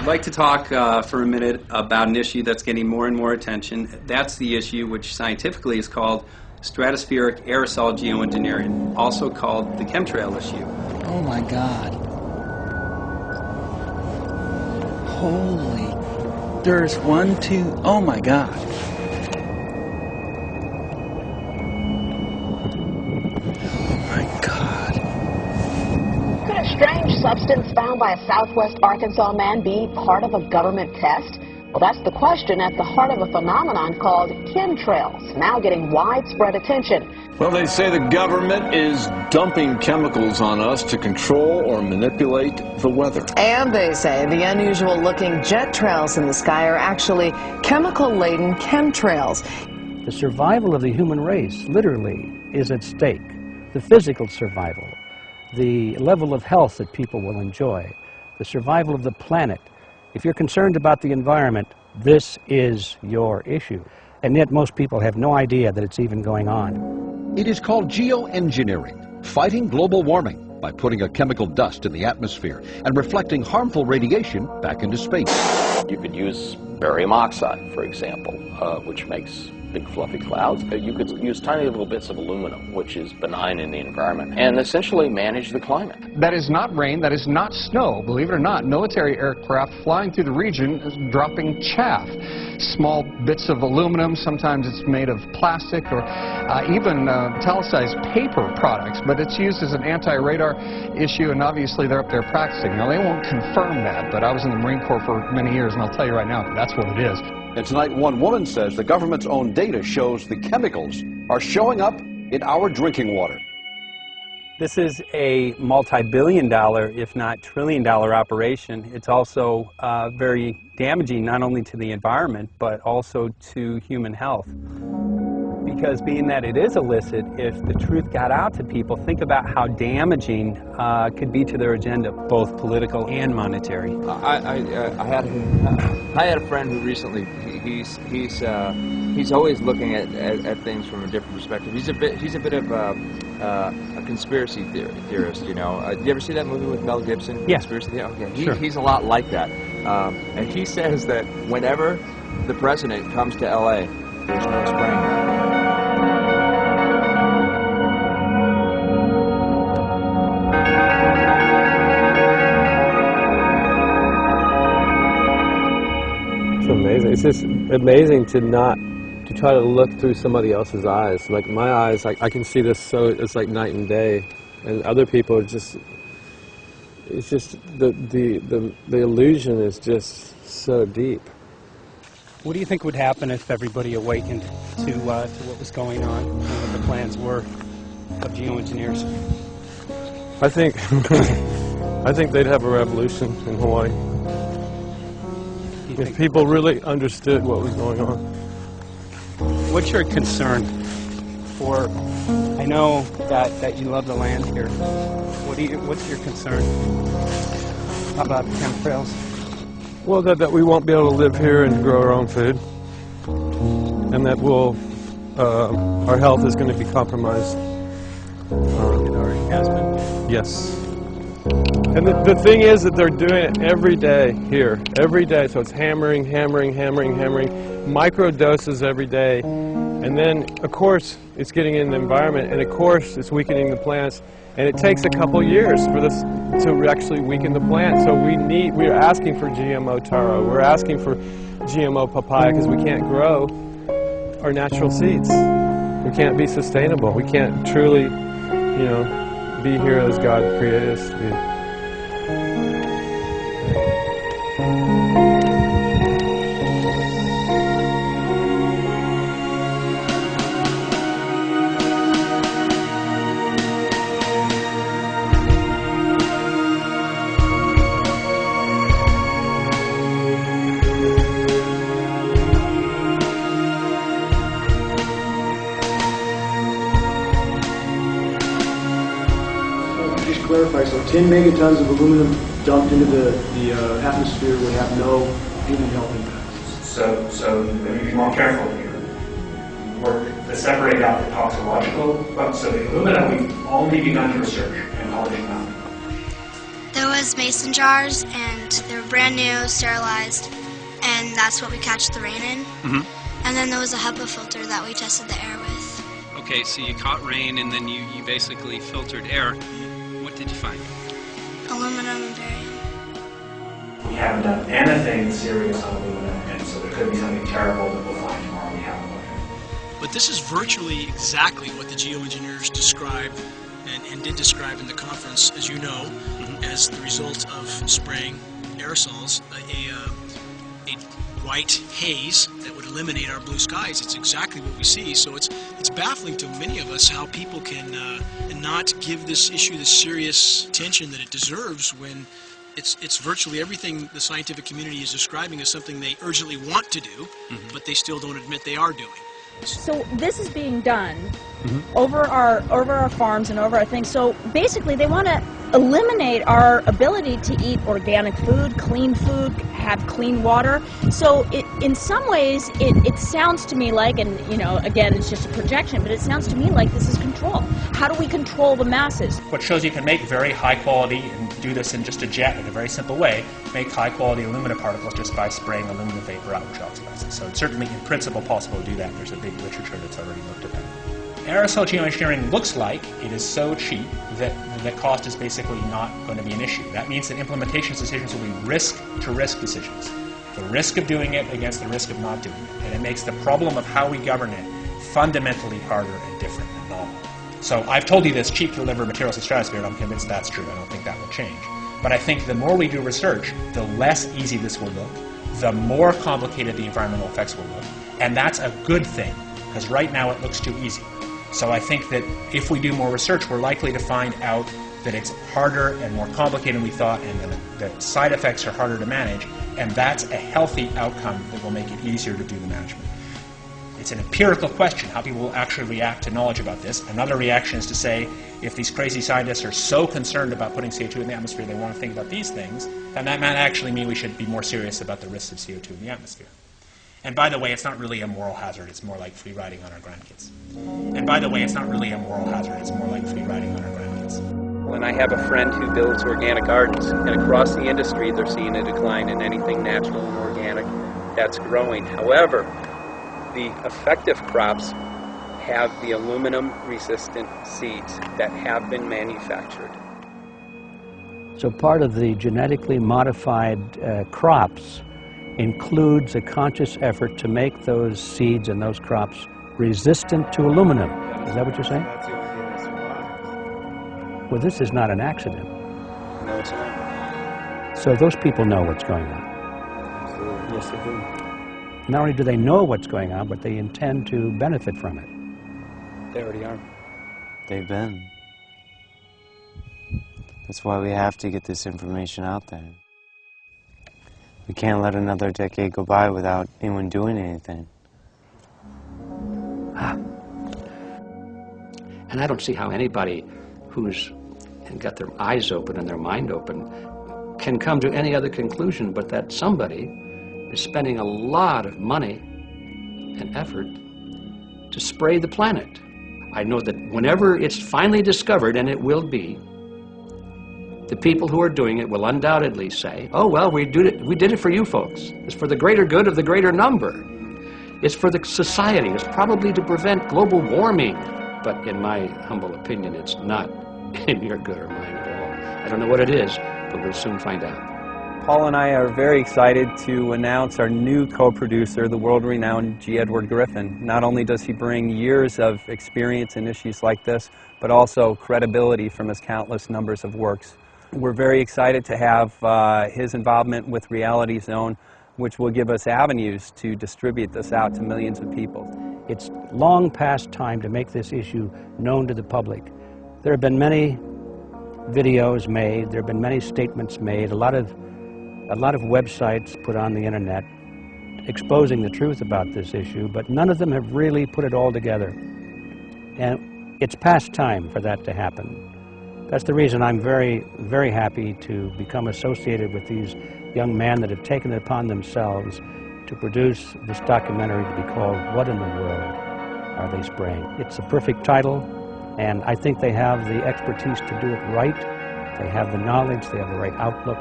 I'd like to talk for a minute about an issue that's getting more and more attention. That's the issue which scientifically is called stratospheric aerosol geoengineering, also called the chemtrail issue. Oh my God. Holy. There's one, two, oh my God. Oh my God. Could a strange substance found by a southwest Arkansas man be part of a government test? Well, that's the question at the heart of a phenomenon called chemtrails, now getting widespread attention. Well, they say the government is dumping chemicals on us to control or manipulate the weather. And they say the unusual-looking jet trails in the sky are actually chemical-laden chemtrails. The survival of the human race, literally, is at stake. The physical survival, the level of health that people will enjoy, the survival of the planet. If you're concerned about the environment, this is your issue. And yet most people have no idea that it's even going on. It is called geoengineering, fighting global warming by putting a chemical dust in the atmosphere and reflecting harmful radiation back into space. You could use barium oxide, for example, which makes big fluffy clouds. You could use tiny little bits of aluminum, which is benign in the environment, and essentially manage the climate. That is not rain, that is not snow. Believe it or not, military aircraft flying through the region is dropping chaff. Small bits of aluminum, sometimes it's made of plastic or even italicized paper products, but it's used as an anti-radar issue, and obviously they're up there practicing. Now, they won't confirm that, but I was in the Marine Corps for many years, and I'll tell you right now, that's what it is. And tonight, one woman says the government's own data shows the chemicals are showing up in our drinking water. This is a multi-billion-dollar, if not trillion-dollar operation. It's also very damaging not only to the environment, but also to human health. Because being that it is illicit, if the truth got out to people, think about how damaging could be to their agenda, both political and monetary. I had a friend who recently, he's always looking at things from a different perspective. He's a bit of a conspiracy theorist, you know. Did you ever see that movie with Mel Gibson? Yeah. Conspiracy Theory? Okay. Sure. He's a lot like that. And he says that whenever the president comes to L.A., there's no spring. It's amazing. It's just amazing to try to look through somebody else's eyes. Like my eyes, I can see this, so it's like night and day, and other people are just. It's just the illusion is just so deep. What do you think would happen if everybody awakened to what was going on and what the plans were of geoengineers? I think they'd have a revolution in Hawaii. If people really understood what was going on. What's your concern for, I know that you love the land here. What's your concern about the chemtrails? Well, that we won't be able to live here and grow our own food. And that our health is going to be compromised. It already has been. Yes. And the thing is that they're doing it every day here, every day. So it's hammering, micro doses every day. And then, of course, it's getting in the environment, and of course, it's weakening the plants. And it takes a couple years for this to actually weaken the plant. So we're asking for GMO taro, we're asking for GMO papaya, because we can't grow our natural seeds. We can't be sustainable. We can't truly, be here as God created us to be. Clarify, so 10 megatons of aluminum dumped into the atmosphere would have no human health impacts. So let me be more careful here. We're to separate out the toxicological, so the aluminum we've only begun to research and publish now. There was was mason jars, and they were brand new, sterilized, and that's what we catch the rain in. And then there was a HEPA filter that we tested the air with. Okay, so you caught rain and then you basically filtered air. What did you find? Aluminum and barium. We haven't done anything serious on aluminum, and so there could be something terrible that we'll find tomorrow we haven't looked at. But this is virtually exactly what the geoengineers described and did describe in the conference, as you know, as the result of spraying aerosols, a white haze that would eliminate our blue skies. It's exactly what we see. So it's baffling to many of us how people can not give this issue the serious attention that it deserves when it's virtually everything the scientific community is describing as something they urgently want to do, but they still don't admit they are doing. So this is being done over our farms and over our things. So basically they want to eliminate our ability to eat organic food, have clean water. So in some ways it sounds to me like, and you know, again, it's just a projection, but it sounds to me like this is control. How do we control the masses? What shows you can make very high quality, and do this in just a jet in a very simple way, make high quality aluminum particles just by spraying aluminum vapor out, which oxidizes. So it's certainly in principle possible to do that. There's a big literature that's already looked at that. Aerosol geoengineering looks like it is so cheap that the cost is basically not going to be an issue. That means that implementation decisions will be risk-to-risk decisions. The risk of doing it against the risk of not doing it. And it makes the problem of how we govern it fundamentally harder and different and novel. So I've told you this cheap to deliver materials to the stratosphere, and I'm convinced that's true. I don't think that will change. But I think the more we do research, the less easy this will look, the more complicated the environmental effects will look. And that's a good thing, because right now it looks too easy. So I think that if we do more research, we're likely to find out that it's harder and more complicated than we thought, and that side effects are harder to manage, and that's a healthy outcome that will make it easier to do the management. It's an empirical question, how people will actually react to knowledge about this. Another reaction is to say, if these crazy scientists are so concerned about putting CO2 in the atmosphere, they want to think about these things, then that might actually mean we should be more serious about the risks of CO2 in the atmosphere. And by the way, it's not really a moral hazard, it's more like free riding on our grandkids. And by the way, it's not really a moral hazard, it's more like free riding on our grandkids. When I have a friend who builds organic gardens, and across the industry they're seeing a decline in anything natural and organic that's growing. However, the effective crops have the aluminum-resistant seeds that have been manufactured. So part of the genetically modified crops includes a conscious effort to make those seeds and those crops resistant to aluminum. Is that what you're saying? That's the only thing that survives. Well, this is not an accident. No, it's not. So those people know what's going on. Absolutely. Yes, they do. Not only do they know what's going on, but they intend to benefit from it. They already are. They've been. That's why we have to get this information out there. We can't let another decade go by without anyone doing anything. And I don't see how anybody who's got their eyes open and their mind open can come to any other conclusion but that somebody is spending a lot of money and effort to spray the planet. I know that whenever it's finally discovered, and it will be, the people who are doing it will undoubtedly say, oh, well, we did it for you folks. It's for the greater good of the greater number. It's for the society. It's probably to prevent global warming. But in my humble opinion, it's not in your good or mine at all. I don't know what it is, but we'll soon find out. Paul and I are very excited to announce our new co-producer, the world-renowned G. Edward Griffin. Not only does he bring years of experience in issues like this, but also credibility from his countless numbers of works. We're very excited to have his involvement with Reality Zone, which will give us avenues to distribute this out to millions of people. It's long past time to make this issue known to the public. There have been many videos made, there have been many statements made, a lot of websites put on the internet exposing the truth about this issue, but none of them have really put it all together. And it's past time for that to happen. That's the reason I'm very, very happy to become associated with these young men that have taken it upon themselves to produce this documentary to be called What in the World Are They Spraying? It's a perfect title, and I think they have the expertise to do it right They have the knowledge, they have the right outlook,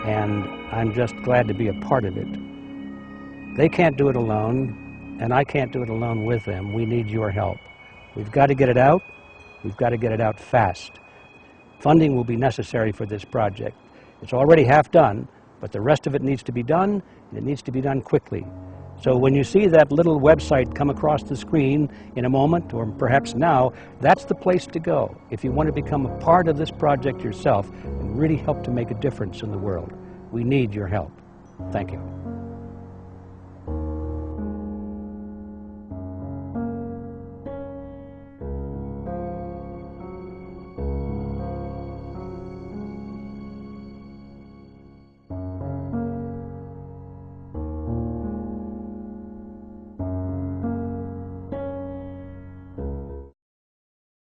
and I'm just glad to be a part of it. They can't do it alone, and I can't do it alone with them. We need your help. We've got to get it out. We've got to get it out fast. Funding will be necessary for this project. It's already half done, but the rest of it needs to be done, and it needs to be done quickly. So when you see that little website come across the screen in a moment, or perhaps now, that's the place to go if you want to become a part of this project yourself and really help to make a difference in the world. We need your help. Thank you.